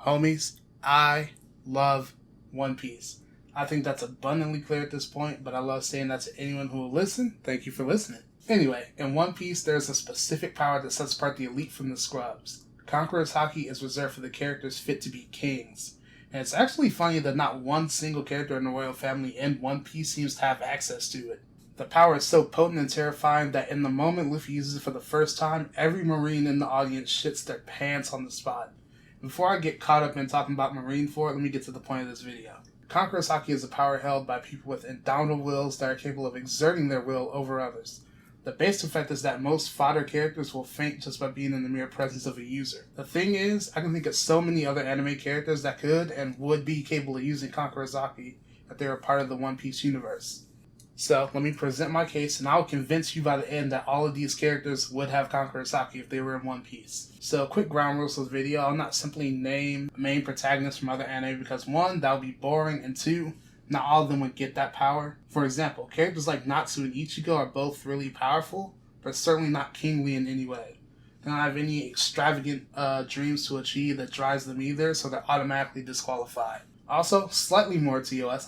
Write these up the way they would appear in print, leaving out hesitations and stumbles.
Homies, I love One Piece. I think that's abundantly clear at this point, but I love saying that to anyone who will listen. Thank you for listening. Anyway, in One Piece, there's a specific power that sets apart the elite from the scrubs. Conqueror's Haki is reserved for the characters fit to be kings. And it's actually funny that not one single character in the royal family in One Piece seems to have access to it. The power is so potent and terrifying that in the moment Luffy uses it for the first time, every marine in the audience shits their pants on the spot. Before I get caught up in talking about marine lore, let me get to the point of this video. Conqueror's Haki is a power held by people with indomitable wills that are capable of exerting their will over others. The base effect is that most fodder characters will faint just by being in the mere presence of a user. The thing is, I can think of so many other anime characters that could and would be capable of using Conqueror's Haki if they were part of the One Piece universe. So, let me present my case, and I'll convince you by the end that all of these characters would have Conqueror's Haki if they were in One Piece. So, quick ground rules of the video. I'll not simply name main protagonists from other anime because 1, that would be boring, and 2, not all of them would get that power. For example, characters like Natsu and Ichigo are both really powerful, but certainly not kingly in any way. They don't have any extravagant dreams to achieve that drives them either, so they're automatically disqualified. Also, slightly more TOS,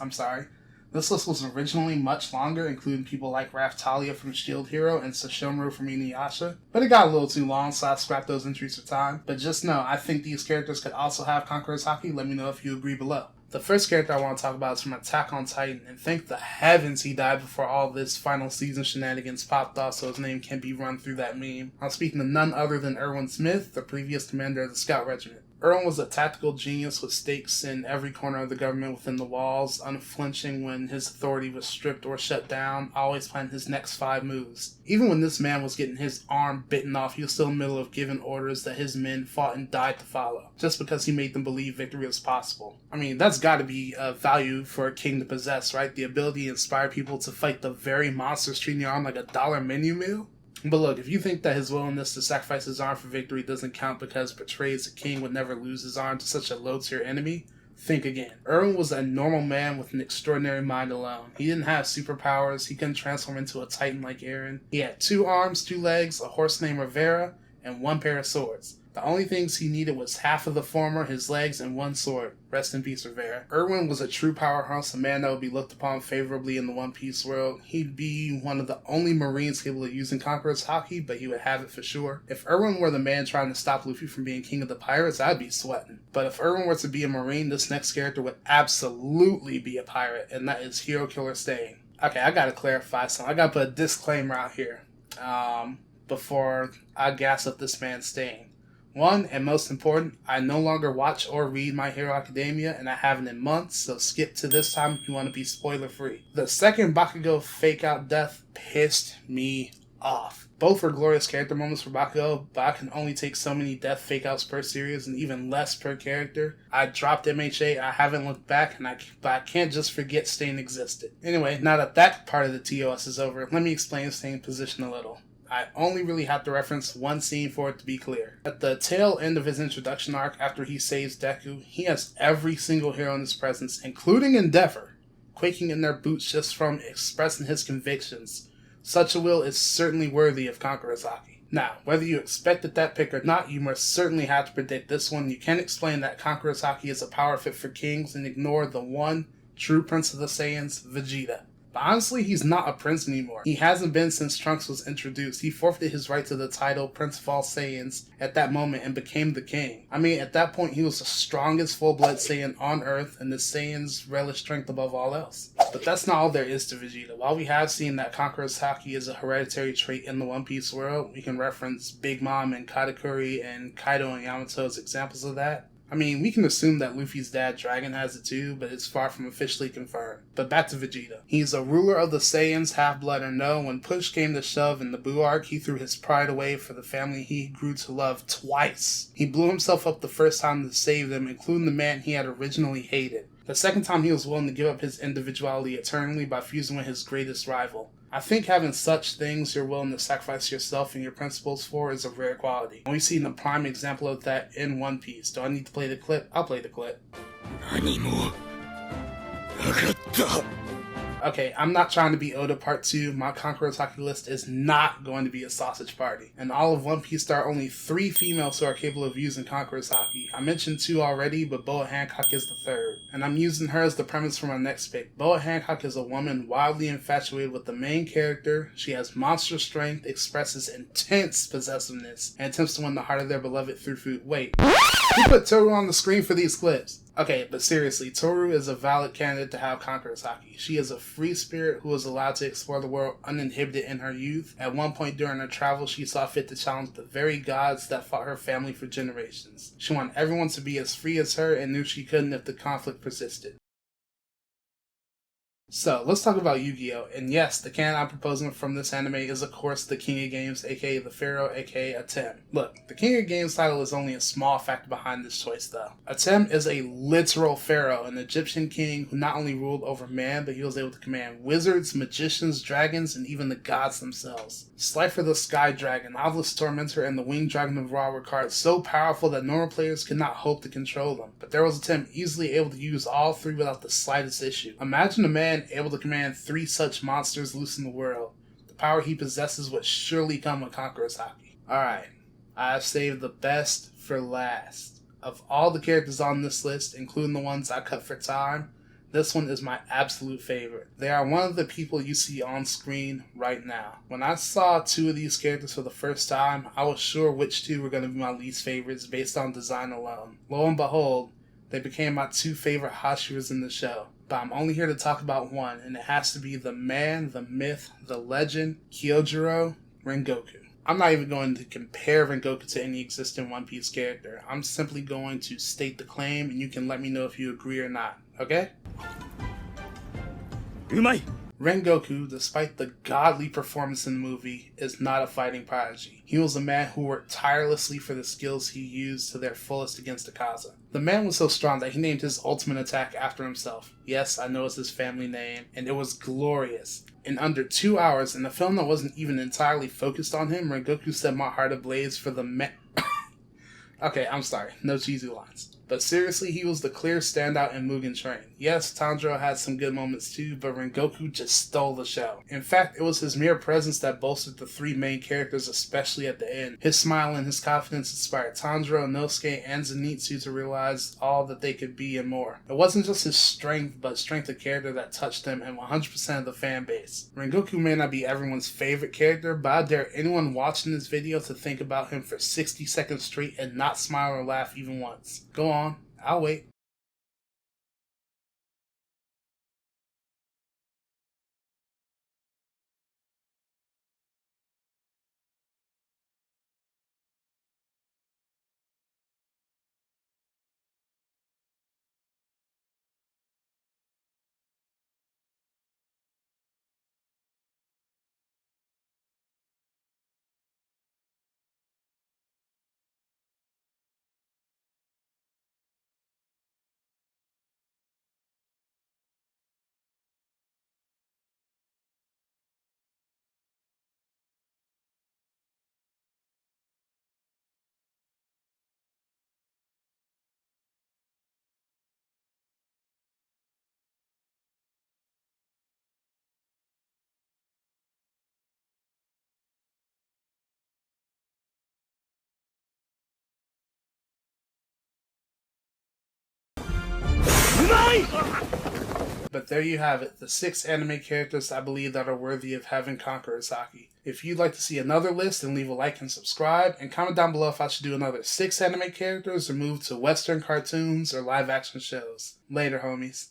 this list was originally much longer, including people like Raftalia from Shield Hero and Sesshomaru from Inuyasha, but it got a little too long, so I scrapped those entries for time. But just know, I think these characters could also have Conqueror's Haki. Let me know if you agree below. The first character I want to talk about is from Attack on Titan, and thank the heavens he died before all this final season shenanigans popped off so his name can be run through that meme. I'm speaking of none other than Erwin Smith, the previous commander of the Scout Regiment. Erwin was a tactical genius with stakes in every corner of the government within the walls, unflinching when his authority was stripped or shut down, always planning his next 5 moves. Even when this man was getting his arm bitten off, he was still in the middle of giving orders that his men fought and died to follow, just because he made them believe victory was possible. I mean, that's gotta be a value for a king to possess, right? The ability to inspire people to fight the very monsters treating your arm like a $1 menu meal? But look, if you think that his willingness to sacrifice his arm for victory doesn't count because it portrays a king would never lose his arm to such a low-tier enemy, think again. Erwin was a normal man with an extraordinary mind alone. He didn't have superpowers, he couldn't transform into a titan like Eren. He had 2 arms, 2 legs, a horse named Rivera, and 1 pair of swords. The only things he needed was half of the former, his legs, and 1 sword. Rest in peace, Rivera. Erwin was a true powerhouse, a man that would be looked upon favorably in the One Piece world. He'd be one of the only Marines capable of using Conqueror's Haki, but he would have it for sure. If Erwin were the man trying to stop Luffy from being king of the pirates, I'd be sweating. But if Erwin were to be a Marine, this next character would absolutely be a pirate, and that is Hero Killer Stain. Okay, I gotta clarify something. I gotta put a disclaimer out here before I gas up this man Stain. 1, and most important, I no longer watch or read My Hero Academia, and I haven't in months, so skip to this time if you want to be spoiler free. The second Bakugo fake out death pissed me off. Both were glorious character moments for Bakugo, but I can only take so many death fake outs per series and even less per character. I dropped MHA, I haven't looked back, but I can't just forget Stain existed. Anyway, now that that part of the TOS is over, let me explain Stain's position a little. I only really have to reference one scene for it to be clear. At the tail end of his introduction arc, after he saves Deku, he has every single hero in his presence, including Endeavor, quaking in their boots just from expressing his convictions. Such a will is certainly worthy of Conqueror's Haki. Now, whether you expected that pick or not, you must certainly have to predict this one. You can't explain that Conqueror's Haki is a power fit for kings and ignore the one true Prince of the Saiyans, Vegeta. But honestly, he's not a prince anymore. He hasn't been since Trunks was introduced. He forfeited his right to the title Prince of all Saiyans at that moment and became the king. I mean, at that point, he was the strongest full-blood Saiyan on Earth, and the Saiyans relish strength above all else. But that's not all there is to Vegeta. While we have seen that Conqueror's Haki is a hereditary trait in the One Piece world, we can reference Big Mom and Katakuri and Kaido and Yamato as examples of that. I mean, we can assume that Luffy's dad, Dragon, has it too, but it's far from officially confirmed. But back to Vegeta. He's a ruler of the Saiyans, half-blood or no. When push came to shove in the Buu arc, he threw his pride away for the family he grew to love twice. He blew himself up the first time to save them, including the man he had originally hated. The second time he was willing to give up his individuality eternally by fusing with his greatest rival. I think having such things you're willing to sacrifice yourself and your principles for is a rare quality. And we've seen a prime example of that in One Piece. Do I need to play the clip? I'll play the clip. Okay, I'm not trying to be Oda Part 2. My Conqueror Haki list is not going to be a sausage party. In all of One Piece, there are only 3 females who are capable of using Conqueror Haki. I mentioned 2 already, but Boa Hancock is the 3rd. And I'm using her as the premise for my next pick. Boa Hancock is a woman wildly infatuated with the main character. She has monster strength, expresses intense possessiveness, and attempts to win the heart of their beloved through food. Wait, who put Toru on the screen for these clips? Okay, but seriously, Toru is a valid candidate to have Conqueror's Haki. She is a free spirit who was allowed to explore the world uninhibited in her youth. At one point during her travels, she saw fit to challenge the very gods that fought her family for generations. She wanted everyone to be as free as her and knew she couldn't if the conflict persisted. So, let's talk about Yu-Gi-Oh! And yes, the canon I'm proposing from this anime is of course the King of Games, aka the Pharaoh, aka Atem. Look, the King of Games title is only a small factor behind this choice though. Atem is a literal pharaoh, an Egyptian king who not only ruled over man, but he was able to command wizards, magicians, dragons, and even the gods themselves. Slifer the Sky Dragon, Novelist Tormentor, and the Winged Dragon of Ra were cards so powerful that normal players could not hope to control them, but there was Atem easily able to use all 3 without the slightest issue. Imagine a man able to command 3 such monsters loose in the world. The power he possesses would surely come with Conqueror's Haki. Alright, I have saved the best for last. Of all the characters on this list, including the ones I cut for time, this one is my absolute favorite. They are one of the people you see on screen right now. When I saw 2 of these characters for the first time, I was sure which 2 were going to be my least favorites based on design alone. Lo and behold, they became my 2 favorite Hashiras in the show. But I'm only here to talk about one, and it has to be the man, the myth, the legend, Kyojuro Rengoku. I'm not even going to compare Rengoku to any existing One Piece character. I'm simply going to state the claim, and you can let me know if you agree or not, okay? Umai! Rengoku, despite the godly performance in the movie, is not a fighting prodigy. He was a man who worked tirelessly for the skills he used to their fullest against Akaza. The man was so strong that he named his ultimate attack after himself. Yes, I know it's his family name, and it was glorious. In under 2 hours, in a film that wasn't even entirely focused on him, Rengoku set my heart ablaze for the man. Okay, I'm sorry, no cheesy lines. But seriously, he was the clear standout in Mugen Train. Yes, Tanjiro had some good moments too, but Rengoku just stole the show. In fact, it was his mere presence that bolstered the 3 main characters, especially at the end. His smile and his confidence inspired Tanjiro, Nosuke, and Zenitsu to realize all that they could be and more. It wasn't just his strength, but strength of character that touched him and 100% of the fan base. Rengoku may not be everyone's favorite character, but I dare anyone watching this video to think about him for 60 seconds straight and not smile or laugh even once. Go on, I'll wait. But there you have it, the 6 anime characters I believe that are worthy of having Conqueror's Haki. If you'd like to see another list, then leave a like and subscribe, and comment down below if I should do another 6 anime characters or move to Western cartoons or live action shows. Later, homies.